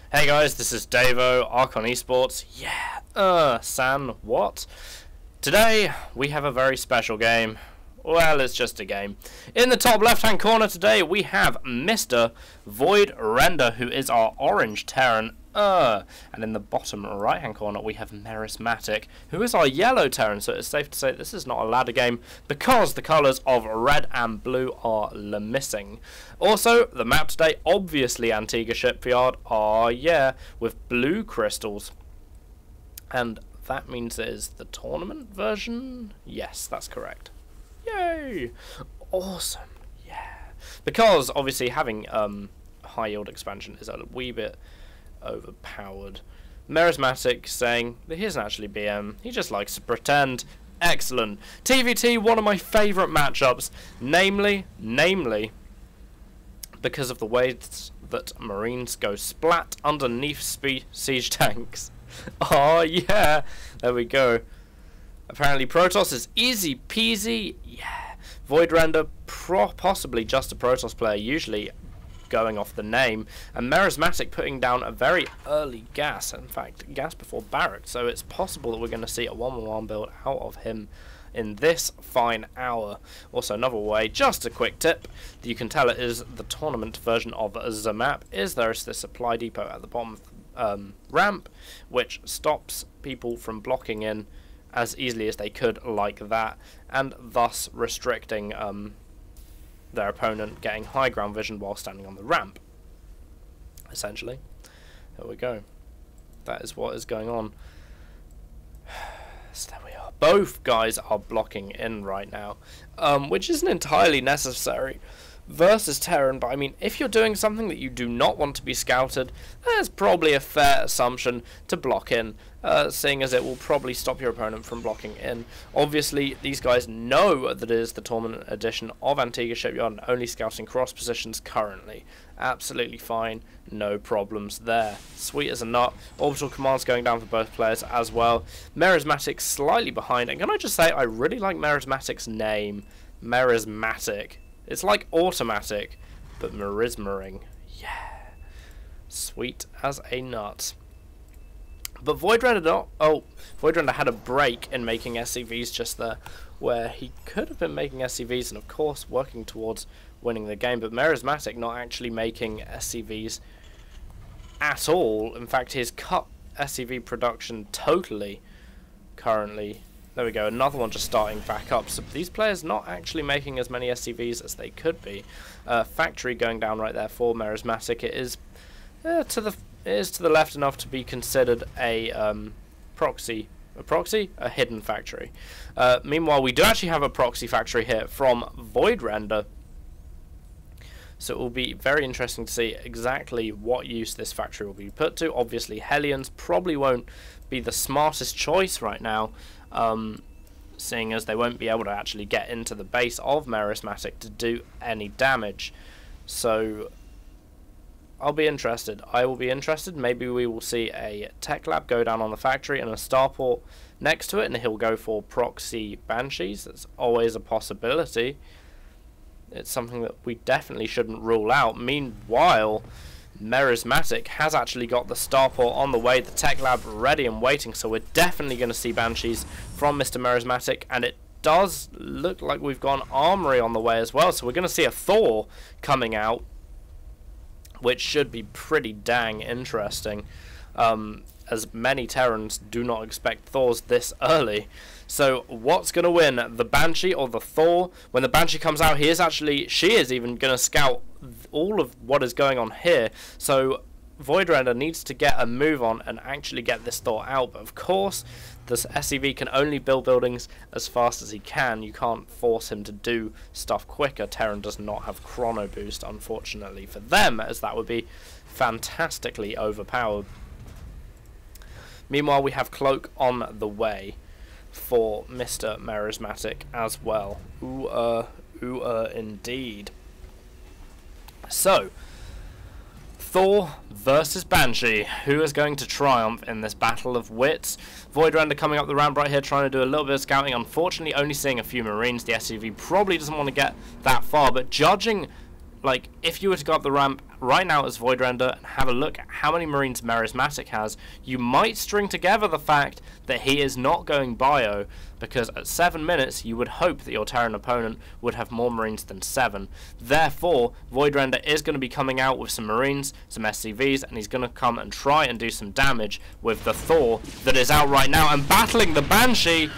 Hey guys, this is Davo, Archon Esports. Yeah, San, what? Today, we have a very special game. Well, it's just a game. In the top left-hand corner today, we have Mr. VoidRender, who is our orange Terran. And in the bottom right-hand corner, we have Merismatic, who is our yellow Terran. So it's safe to say this is not a ladder game because the colours of red and blue are missing. Also, the map today, obviously Antigua Shipyard. Oh yeah, with blue crystals. And that means it is the tournament version? Yes, that's correct. Yay! Awesome. Yeah. Because, obviously, having high yield expansion is a wee bit overpowered. Merismatic saying that he isn't actually BM, he just likes to pretend. Excellent. TVT, one of my favourite matchups, namely, because of the way that Marines go splat underneath siege tanks. Oh yeah, there we go. Apparently Protoss is easy peasy. Yeah. VoidRender, possibly just a Protoss player, usually going off the name, and Merismatic putting down a very early gas, in fact gas before barracks, so it's possible that we're going to see a 1-1 build out of him in this fine hour. Also, another way, just a quick tip that you can tell it is the tournament version of the map is there's this supply depot at the bottom ramp which stops people from blocking in as easily as they could like that, and thus restricting their opponent getting high ground vision while standing on the ramp. Essentially, there we go. That is what is going on. So there we are. Both guys are blocking in right now, which isn't entirely necessary versus Terran, but I mean, if you're doing something that you do not want to be scouted, that's probably a fair assumption to block in, seeing as it will probably stop your opponent from blocking in. Obviously, these guys know that it is the tournament edition of Antigua Shipyard and only scouting cross positions currently. Absolutely fine, no problems there. Sweet as a nut. Orbital commands going down for both players as well. Merismatic slightly behind, and can I just say, I really like Merismatic's name, Merismatic. It's like automatic, but merismering. Yeah. Sweet as a nut. But VoidRender had a break in making SCVs just there, where he could have been making SCVs and of course working towards winning the game, but Merismatic not actually making SCVs at all. In fact, he's cut SCV production totally currently. There we go, another one just starting back up. So these players not actually making as many SCVs as they could be. Factory going down right there for Merismatic. It is to the left enough to be considered a proxy. A hidden factory. Meanwhile, we do actually have a proxy factory here from VoidRender. So it will be very interesting to see exactly what use this factory will be put to. Obviously, Hellions probably won't be the smartest choice right now, seeing as they won't be able to actually get into the base of Merismatic to do any damage. So I'll be interested. I will be interested. Maybe we will see a tech lab go down on the factory and a starport next to it, and he'll go for proxy banshees. That's always a possibility. It's something that we definitely shouldn't rule out. Meanwhile, Merismatic has actually got the starport on the way, the tech lab ready and waiting, so we're definitely going to see banshees from Mr. Merismatic, and it does look like we've got an armory on the way as well, so we're going to see a Thor coming out, which should be pretty dang interesting, as many Terrans do not expect Thors this early. So what's going to win, the Banshee or the Thor? When the Banshee comes out, she is even going to scout all of what is going on here. So VoidRender needs to get a move on and actually get this Thor out. But of course, this SCV can only build buildings as fast as he can. You can't force him to do stuff quicker. Terran does not have Chrono Boost, unfortunately for them, as that would be fantastically overpowered. Meanwhile, we have Cloak on the way for Mr. Merismatic as well. Indeed. So, Thor versus Banshee. Who is going to triumph in this battle of wits? VoidRender coming up the ramp right here, trying to do a little bit of scouting. Unfortunately, only seeing a few Marines. The SCV probably doesn't want to get that far, but judging like, if you were to go up the ramp right now as VoidRender and have a look at how many Marines Merismatic has, you might string together the fact that he is not going bio, because at 7 minutes you would hope that your Terran opponent would have more Marines than 7. Therefore, VoidRender is going to be coming out with some Marines, some SCVs, and he's going to come and try and do some damage with the Thor that is out right now and battling the Banshee.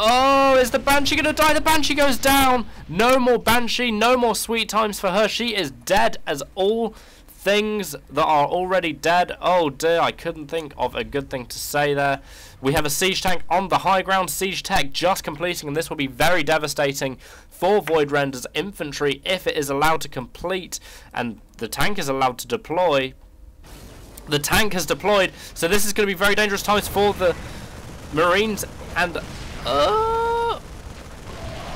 Oh, is the Banshee going to die? The Banshee goes down. No more Banshee, no more sweet times for her. She is dead as all things that are already dead. Oh dear, I couldn't think of a good thing to say there. We have a siege tank on the high ground. Siege tech just completing, and this will be very devastating for VoidRender's infantry if it is allowed to complete and the tank is allowed to deploy. The tank has deployed, so this is going to be very dangerous times for the Marines, and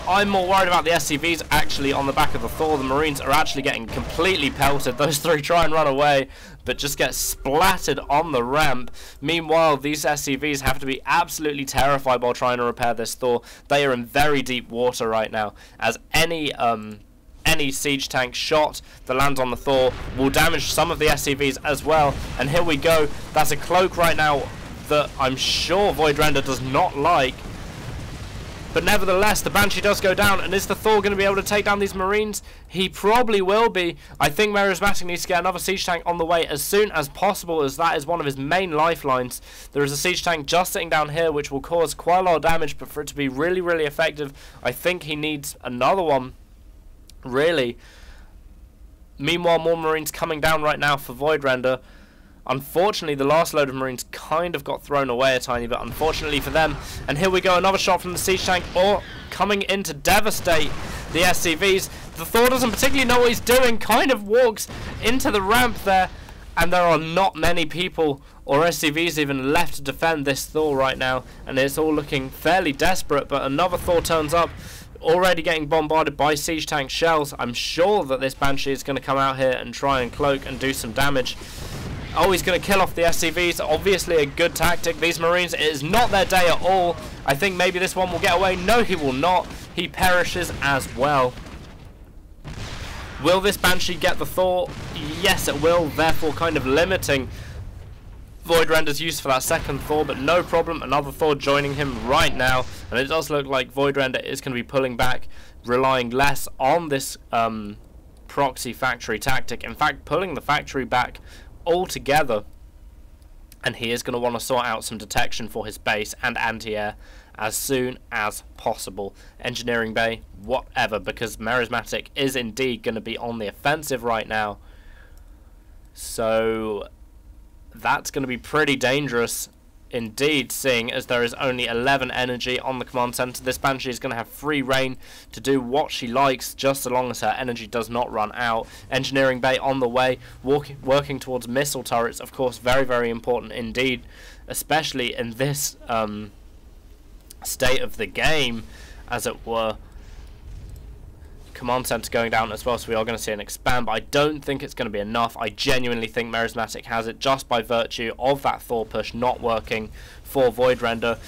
I'm more worried about the SCVs actually on the back of the Thor. The Marines are actually getting completely pelted. Those three try and run away, but just get splattered on the ramp. Meanwhile, these SCVs have to be absolutely terrified while trying to repair this Thor. They are in very deep water right now, as any siege tank shot that lands on the Thor will damage some of the SCVs as well. And here we go. That's a cloak right now that I'm sure VoidRender does not like. But nevertheless, the Banshee does go down, and is the Thor going to be able to take down these Marines? He probably will be. I think Merismatic needs to get another siege tank on the way as soon as possible, as that is one of his main lifelines. There is a siege tank just sitting down here, which will cause quite a lot of damage, but for it to be really, really effective, I think he needs another one, really. Meanwhile, more Marines coming down right now for VoidRender. Unfortunately, the last load of Marines kind of got thrown away a tiny bit, unfortunately for them. And here we go, another shot from the siege tank, coming in to devastate the SCVs. The Thor doesn't particularly know what he's doing, kind of walks into the ramp there, and there are not many people or SCVs even left to defend this Thor right now, and it's all looking fairly desperate. But another Thor turns up, already getting bombarded by siege tank shells. I'm sure that this Banshee is going to come out here and try and cloak and do some damage. Oh, he's going to kill off the SCVs. Obviously a good tactic. These Marines, it is not their day at all. I think maybe this one will get away. No, he will not. He perishes as well. Will this Banshee get the Thor? Yes, it will. Therefore, kind of limiting VoidRender's use for that second Thor, but no problem. Another Thor joining him right now. And it does look like VoidRender is going to be pulling back, relying less on this proxy factory tactic. In fact, pulling the factory back altogether, and he is going to want to sort out some detection for his base and anti-air as soon as possible. Engineering bay, whatever, because Merismatic is indeed going to be on the offensive right now, so that's going to be pretty dangerous indeed, seeing as there is only 11 energy on the command center. This Banshee is going to have free reign to do what she likes, just so long as her energy does not run out. Engineering bay on the way, working towards missile turrets, of course, very, very important indeed, especially in this state of the game, as it were. Command center going down as well, so we are going to see an expand, but I don't think it's going to be enough. I genuinely think Merismatic has it just by virtue of that Thor push not working for VoidRender.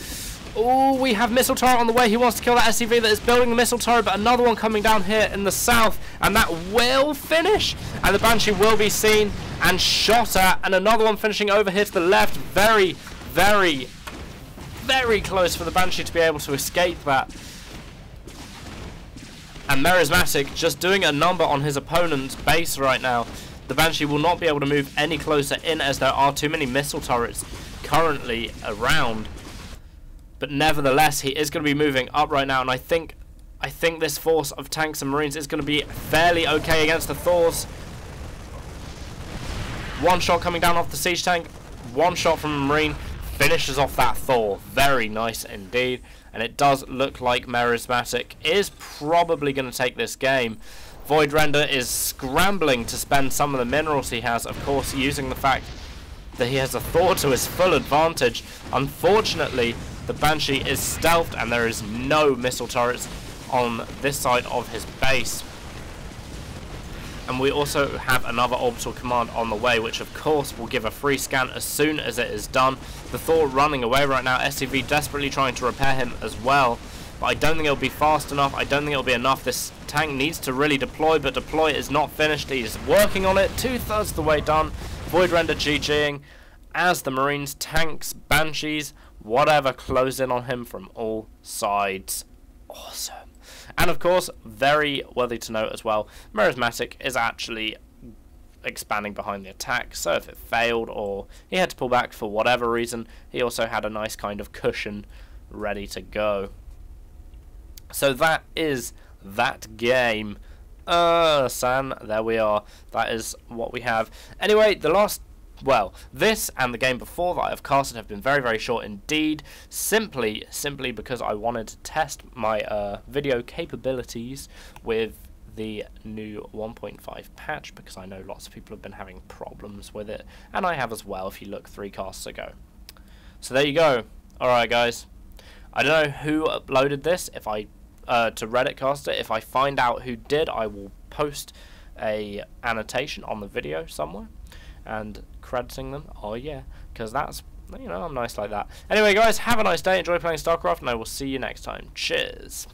Oh, we have missile turret on the way. He wants to kill that SCV that is building the missile turret, but another one coming down here in the south, and that will finish, and the Banshee will be seen and shot at, and another one finishing over here to the left. Very, very, very close for the Banshee to be able to escape that. And Merismatic just doing a number on his opponent's base right now. The Banshee will not be able to move any closer in, as there are too many missile turrets currently around. But nevertheless, he is going to be moving up right now, and I think this force of tanks and Marines is going to be fairly okay against the Thors. One shot coming down off the siege tank, one shot from a Marine, finishes off that Thor. Very nice indeed. And it does look like Merismatic is probably going to take this game. VoidRender is scrambling to spend some of the minerals he has, of course, using the fact that he has a Thor to his full advantage. Unfortunately, the Banshee is stealthed, and there is no missile turrets on this side of his base. And we also have another orbital command on the way, which of course will give a free scan as soon as it is done. The Thor running away right now, SCV desperately trying to repair him as well. but I don't think it'll be fast enough. I don't think it'll be enough. This tank needs to really deploy, but deploy is not finished. He's working on it, 2/3 of the way done. VoidRender GGing as the Marines, tanks, Banshees, whatever, close in on him from all sides. Awesome. And of course, very worthy to note as well, Merismatic is actually expanding behind the attack, so if it failed or he had to pull back for whatever reason, he also had a nice kind of cushion ready to go. So that is that game. San, there we are. That is what we have. Anyway, this and the game before that I've casted have been very, very short indeed, simply because I wanted to test my video capabilities with the new 1.5 patch, because I know lots of people have been having problems with it, and I have as well if you look 3 casts ago. So there you go. Alright guys, I don't know who uploaded this, if I to Reddit caster. If I find out who did, I will post a annotation on the video somewhere and crediting them. Oh yeah, because that's, you know, I'm nice like that. Anyway guys, have a nice day, enjoy playing Starcraft, and I will see you next time. Cheers.